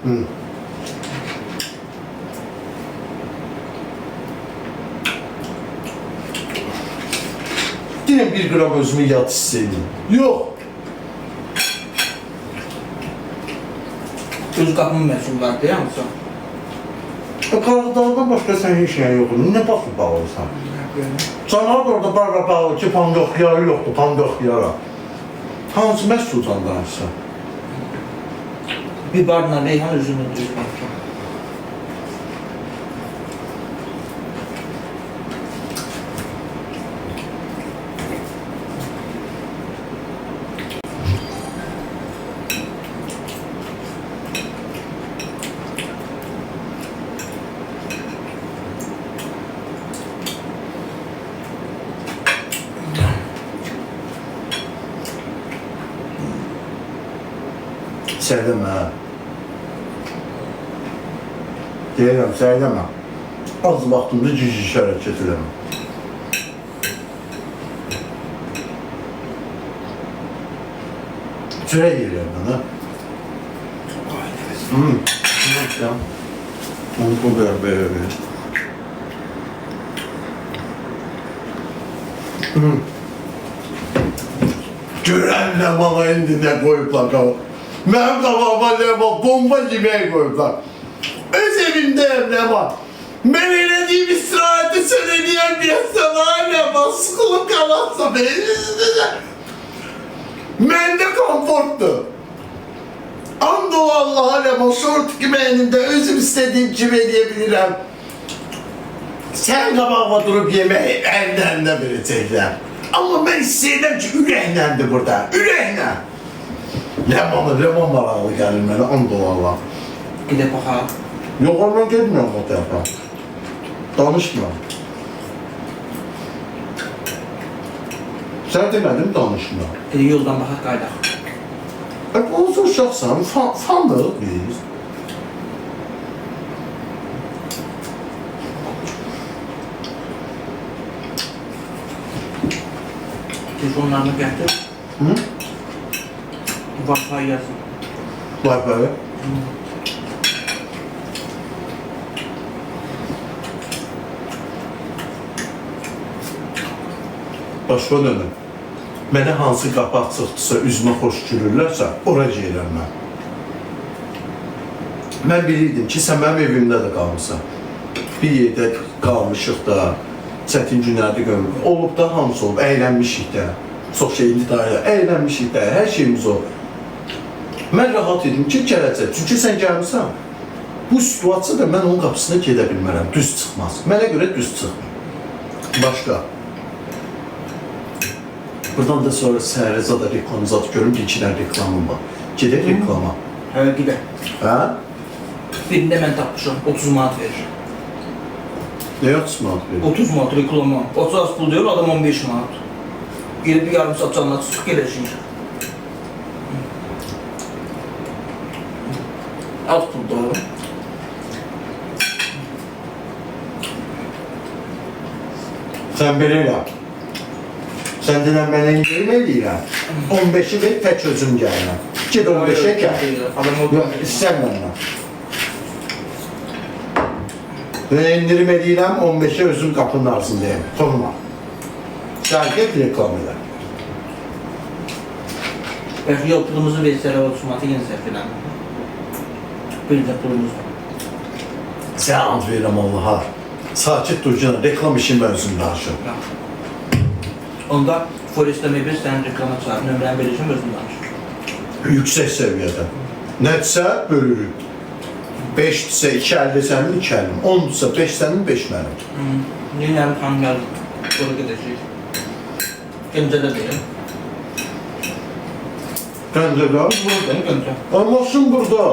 Yine 1 gram özümü yat hissedeyim. Yok. Öz qapının məsulları deyəmsən? Qaradağdan başqa sən heç şey yoxdur. Nə baxıb bağlısan? Canar da orada barba bağlı ki, pandaq yarı yoxdur, pandaq yara. Hansı məhsuldan danışsan? Bibarla reyhan üzümü düzməkdir. Səydəmə. Deyirəm, səydəmə. Az vaxtımda cüc-cüc hərəkət eləmə. Çörək yeyirəm mənə. Onu bu qədər belə. Görən nə bana indi nə qoyublar qalıb. Mənim qabağıma nə var, bomba yeməyi qoyublar. Öz evimdəyəm nə var. Mən elədiyim istirahəti sən eləyəm deyəsən, nə var, sıxılıb qalarsa məndə komfortdur. And ol Allah'a nə var, şort kimi əlində özüm istədiyim kimi eləyə bilirəm. Sən qabağıma durub yeməyi əllərinə verəcəklər. Amma mən istəyirəm ki, ürəknəndir burada, ürəklə. Ləman maraqlı gəlir mənə, and ol Allah. Gedək baxaq. Yox, ondan gedmirəm o tərəfə. Danışmıram. Sən demədin, danışmıram. Yoldan baxaq, qaydaq. Olsa uşaqsan, fanıq biz. Telefonlarını gətir. Wi-Fi yazın. Wi-Fi? Başqa dönüm. Mənə hansı qapı açıqdırsa, üzümə xoş gülürlərsə, ora gəlirəm mən. Mən bilirdim ki, sən mənim evimdə də qalmışsan. Bir yerdə qalmışıq da, çətin günlərdə görmür. Olub da hamısı olub, əylənmişik də. Çox şeyini dairə, əylənmişik də, hər şeyimiz olub. Mən rahat edim ki, gələcək. Çünki sən gəlmirsən, bu situasiyada mən onun qapısına gedə bilmərəm, düz çıxmaz. Mənə görə düz çıxmır. Başqa. Buradan da sonra səhərə zada reklamı zat görüm ki, 2 dənə reklamım var. Gedək reklama. Hə, gedək. Hə? Birində mən tapmışam, 30 manat verir. Nəyə 30 manat verir? 30 manat reklama. 30 az pul deyir, adam 15 manat. Gelib bir yarım saat canına çıxıb gələcək. Az pul doğru. Sən belə elə. Sən denən mənə indirim eləyirəm. 15'i ver, tək özüm gəlirəm. Ged 15'e gəl. Yox, istəmirəm mən. Mən indirim eləyirəm, 15'e özüm qapının arasındayım. Koruma. Sən get reklam elə. Bəlkə yol pulumuzu versələr, 30 manatı yenə səhv eləmir. Bir də pulumuz var. Sən ant verirəm Allaha. Sakit dur canım, reklam işin mövzunu danışır. Onda Forest'ə mebel sənin reklama çağır, nömrəni verəcəm, özün danışır. Yüksək səviyyədə. Nədirsə bölürük. 5'dirsə 2.50 sənin, 2.50. 10'dursa 5 sənin, 5 mənim. Yeni xanım gəldi, oraya gedəcək. Gəncədə deyil. Gəncədə? Burada, Gəncə. Maşın burada.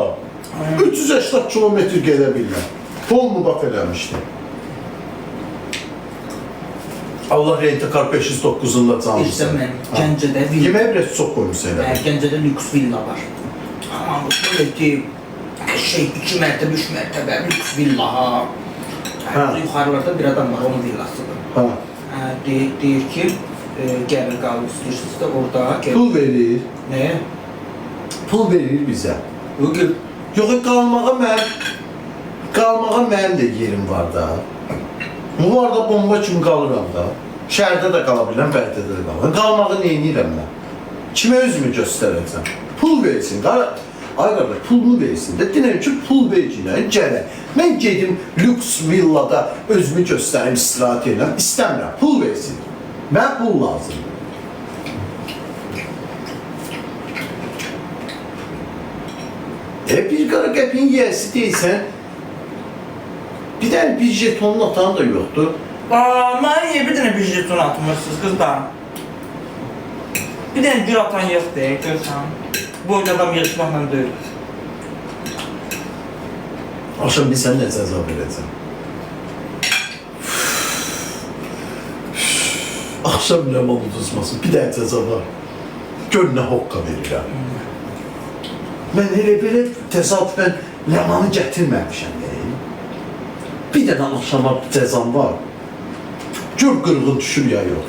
380 kilometr gedə bilməm. Polmu bax eləmişdi. Allah Rentekar 509'unda canlısı. İşte mən Gəncədə villa. Yeməyə biraz çox qoymuş elə. Gəncədə lüks villa var. Amma böyle ki, şey 2 mərtəbə, 3 mərtəbə, lüks villa ha. Yuxarılarda bir adam var, onun villasıdır. Ha. Deyir ki, gəlir qalıb istəyirsiniz də orada. Pul verir. Nəyə? Pul verir bizə. Bugün Yox, qalmağa mənim də yerim var da. Bu arada bomba kimi qalıram da. Şəhərdə də qala bilirəm, Bərdədə də qalıram. Qalmağı neynirəm mən? Kimə özümü göstərəcəm? Pul versin, ay qardaş, pulunu versin də. Dinəm ki, pul vercinə, gələk. Mən gedim lüks villada özümü göstərim, istirahət edirəm. İstəmirəm, pul versin. Mən pul lazımdır. Bir qara qəpin yiyəsi deyilsən, bir dənə bir jetonun atan da yoxdur. Mənə niyə bir dənə bir jeton atmırsınız qızlar? Bir dənə gül atan yoxdur, görsən. Bu oyunda adam yarışmaqla deyil. Axşam bir sən nə cəza verəcəm? Axşam ləman uduzmasın, bir dənə cəza var. Gör nə hoqqa verirəm. Mən elə belə təsadüfən ləmanı gətirməmişəm. Bir dənə axşama cəzam var. Gör qırğın düşür ya yox.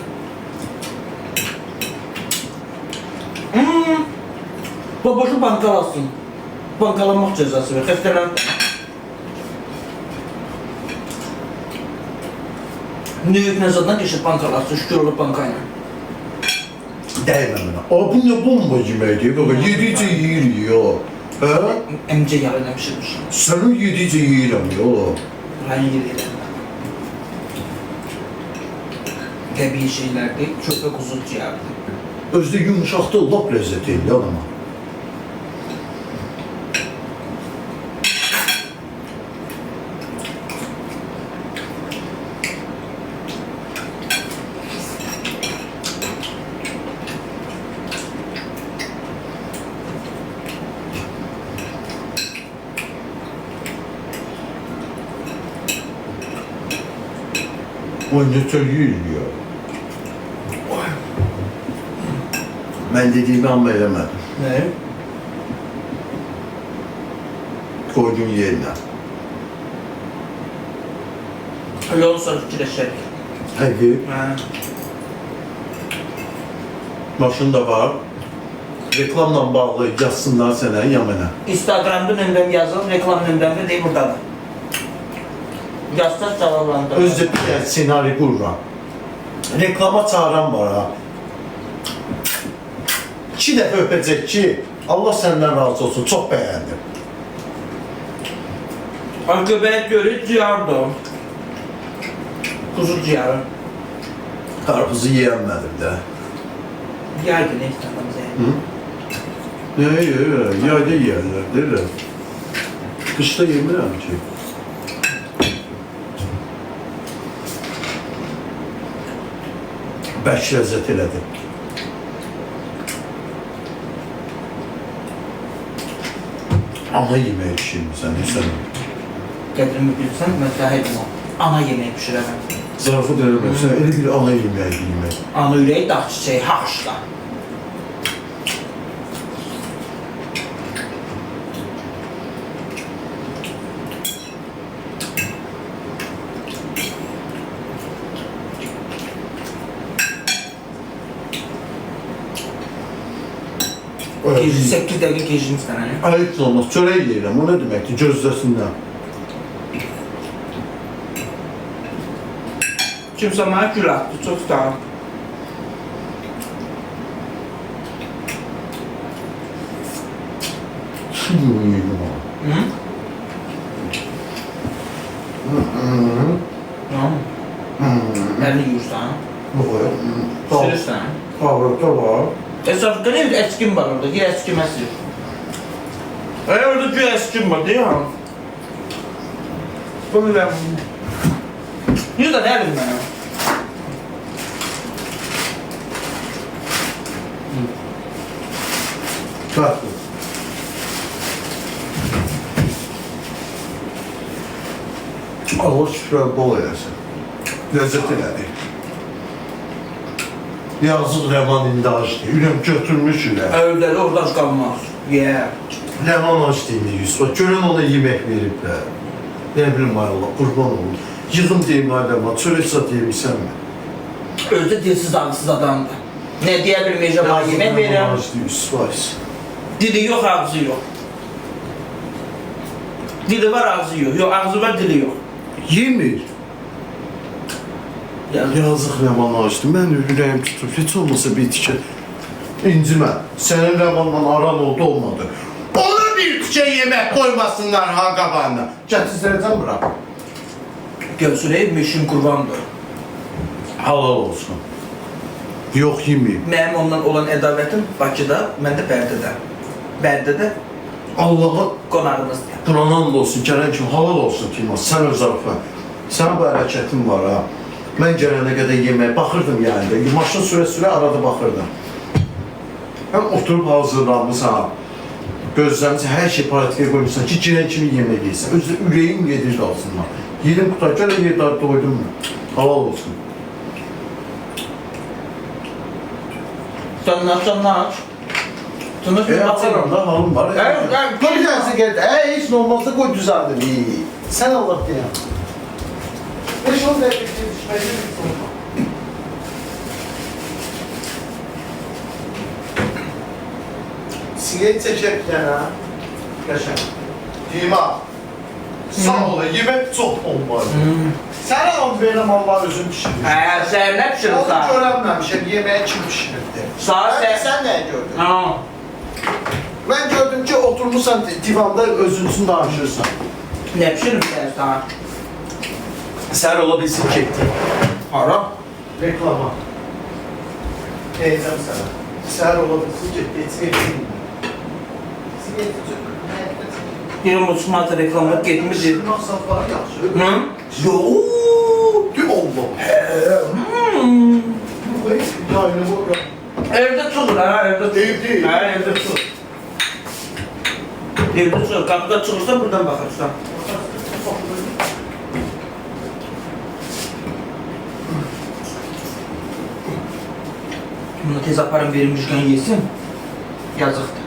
Babaşı bankalasın. Bankalanmaq cəzası ver, xəstələn. Növük nəzardan keçib bankalasın, şükür olub bankayla. Dəymə mənə. Bu nə bomba yeməkdir? Yedicə yeyirik ya. Hə? Əmcə yağı eləmişirmişim. Sən o yedicə yeyirəm ya. Mən yeyirəm. Təbii şeylərdir, köpə quzu ciyardır. Özdə yumuşaqda lap ləzzət edir adama. O necə yeyir ya? Mən dediyimi amma eləmədim. Nə? Koydum yerinə. Yolu sonra fikirləşək. Həqiqi, maşın da var. Reklamla bağlı yazsınlar sənə, ya mənə. Instagramda nömrəm yazılır, reklam nömrəm də deyil buradadır. Yazsaz cavablandırır. Özdə bir dənə senari qururam. Reklama çağıran var ha. 2 dəfə öpəcək ki, Allah səndən razı olsun, çox bəyəndim. Göbək görür, ciyardır. Kuzu ciyarı. Qarpuzu yeyənmədim də. Yaydı ne istədim zəyən. Yayda yeyərlər, deyirlər. Qışda yemirəm ki. Bəlk ləzzət elədi. Ana yeməyi pişirmirsən, nesən? Qədrimi bilsən, mən səhədim o. Ana yeməyi pişirərəm. Zarafı deyirəm, elə bir ana yeməyi yemək. Ana ürəyi dağ çiçəyi, haşla. Gecə 8 dəqiqə gecim istənə. Ayıp olmaz, çörək yeyirəm, o nə deməkdir, gözləsinlər. Kimsə mənə gül atdı, çox sağ ol. Kim yiyir o? Əlini yuyursan, pişirirsən. Qavraqda var. Əsafda ne bir əskim var orada, gir əskiməsi. Orada gir əskim var, deyil ha? Bunu ben... Yüz de ne bileyim ben? Tatlı. Allah şükür bol eləsin. Ləzzət elədi. Yazıq Ləman indi açdı. Ürəm götürmüş ürəm. Evləri oradan qalmaz. Yeah. Ləman açdı indi Yusuf. Görən ona yemək veriblər. Ne bileyim ay Allah, qurban olun. Yığım deyim ay Ləman, çörək sat yemişsən mi? Özde dilsiz ağzısız adamdır. Ne diye bilmeyeceğim, bana yemek verir. Yazıq Ləman açdı Yusuf. Dili yok, ağzı yok. Dili var, ağzı yok. Yok, ağzı var, dili yok. Yemir. Yani, Yazıq Rəman açdı. Mən ürəyim tutub. Heç olmasa bir tikə. İncimə. Sənin Rəmanla aran olmadı. Ona bir tikə yemək qoymasınlar ha qabağına. Gətirəcəm bura. Gövsürey müşün qurbandır. Halal olsun. Yox yeməyim. Mənim ondan olan ədavətim Bakıda, mən də Bərdədə. Bərdədə Allaha qonağımızdır. Quranan olsun, gələn kimi halal olsun Timur. Sən öz arıqla. Sənin bu hərəkətin var ha. Mən gələnə qədər yeməyə baxırdım yəni. Maşın sürə-sürə arada baxırdım. Mən oturub hazırlanmışam. Gözləmişsən, hər şey pratikaya qoymuşsan ki, girən kimi yemək yeyirsən. Özü ürəyim gedir qalsınlar. Yedim qutar, gələ yerdar doydum mu? Halal olsun. Sən aç. Açaram da halım var. Qoy gəlsin gəldi. Heç nə olmazsa qoy düzəldim. Sən Allah deyəm. 5-10 dəqiqə düşməyəcək bir sorma. Sinet çəkək bir dənə. Qəşəng. Dima. Sağ ol, yemək çox olmalı. Sənə an verirəm Allah özün pişirir. Sən nə pişirirsən? Onu görəməmişəm, yeməyi kim pişirirdi? Sən nəyi gördün? Mən gördüm ki, oturmuşsan divanda özün üçün danışırsan. Nə pişirirsən sən? Sən ola bilsin çəkdi. Hara? Reklama. Deyəcəm sənə. Sən ola bilsin çəkdi, heç getməyim. Yerim o çıxmazsa reklamlar getmişdir. Masrafları yaxşı. Hı? Yooo! Tüm oldu. Yayını vurur. Evdə çıxır ha, evdə çıxır. Evdə? Hə, evdə çıxır. Evdə çıxır, qapıda çıxırsa buradan baxırsan. Bunu tez aparın verin Müjgan yesin. Yazıqdır.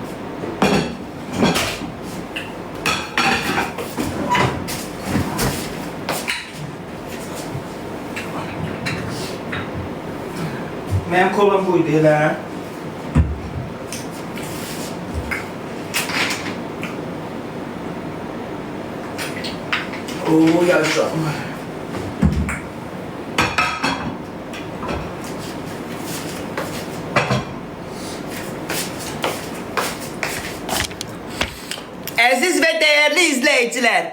Mənim kolam buydu elə. Oo, yaşam. Əziz və dəyərli izləyicilər,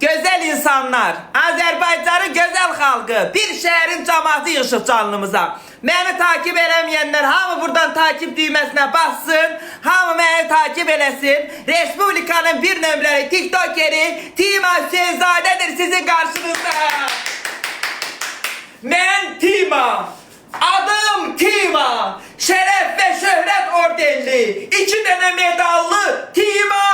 gözəl insanlar, Azərbaycanın gözəl xalqı, bir şəhərin cəmaatı yığışıb canlımıza. Məni takip eləməyənlər hamı buradan takip düyməsinə bassın, hamı məni takip eləsin. Respublikanın bir nömrəli tiktokeri Tima Hüseynzadədir sizin qarşınızda. Mən Tima, adım Tima, şərəf və şöhrət ordenli, 2 dənə medallı Tima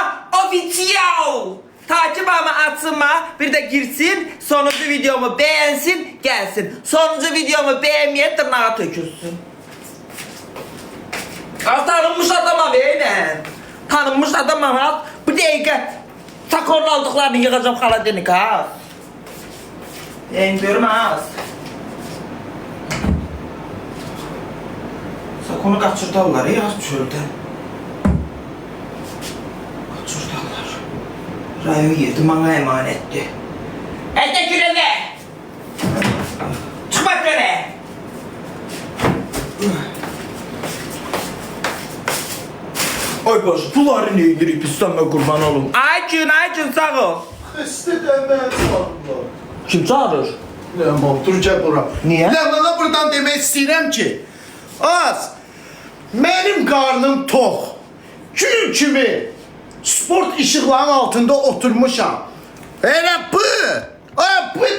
Official. Takibamı açsınma, bir de girsin, sonuncu videomu beğensin, gelsin. Sonuncu videomu beğenmeyen tırnağa tökülsün. Tanınmış adamam ben. Tanınmış adamam ha. Bu dakika sakorun aldıklarını yığacağım xaladenik ha. Ben görmez. Sakonu kaçırdılar ya çölden. Kaçırdılar. Rayo yedi bana emanetti. Ete kürede! Çıkmak göre! Ay başı, bunları niye girip istenme kurban olun? Ayçın sağ ol. İstədən mən çağırırlar. Kim çağırır? Ləman, dur gəl bura. Niyə? Ləmana buradan demək istəyirəm ki, az, mənim qarnım tox, gül kimi sport işıqlarının altında oturmuşam. Elə bu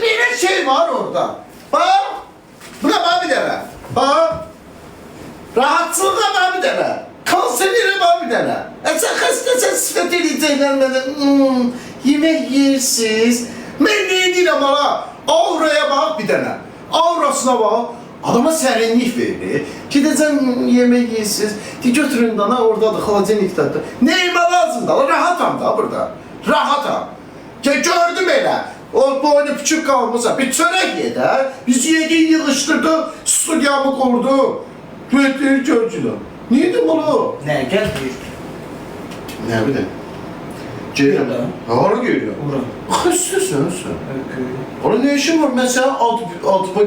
bir şey var orada. Bax, buna bax bir dənə. Bax, rahatsızlığa bax bir dənə. Kanserine bax bir dənə. Sən xəstəsən sifət edəcəklər mənə. Yemək yeyirsiniz. Mən nə edirəm hala? Auraya bax bir dənə. Aurasına bax. Adama sərinlik verir. Gidəcəm yemək yeyirsiniz. Götürün dana oradadır, xaladenikdadır. Neyimə lazımdır? Rahatam da burada. Rahatam. Gördüm elə. O boynu küçük qalmışsa bir çörək ye də. Biz yedik, yığışdırdıq, studiyamı qurdu. Gördük, gördük. Neydi bunu? Ne gel bir. Ne bileyim. Gedirəm. Yox Hara gedirəm? Ura. Xəstəsən sən. Okay. Ora nə işin var? Mən sənə altıpa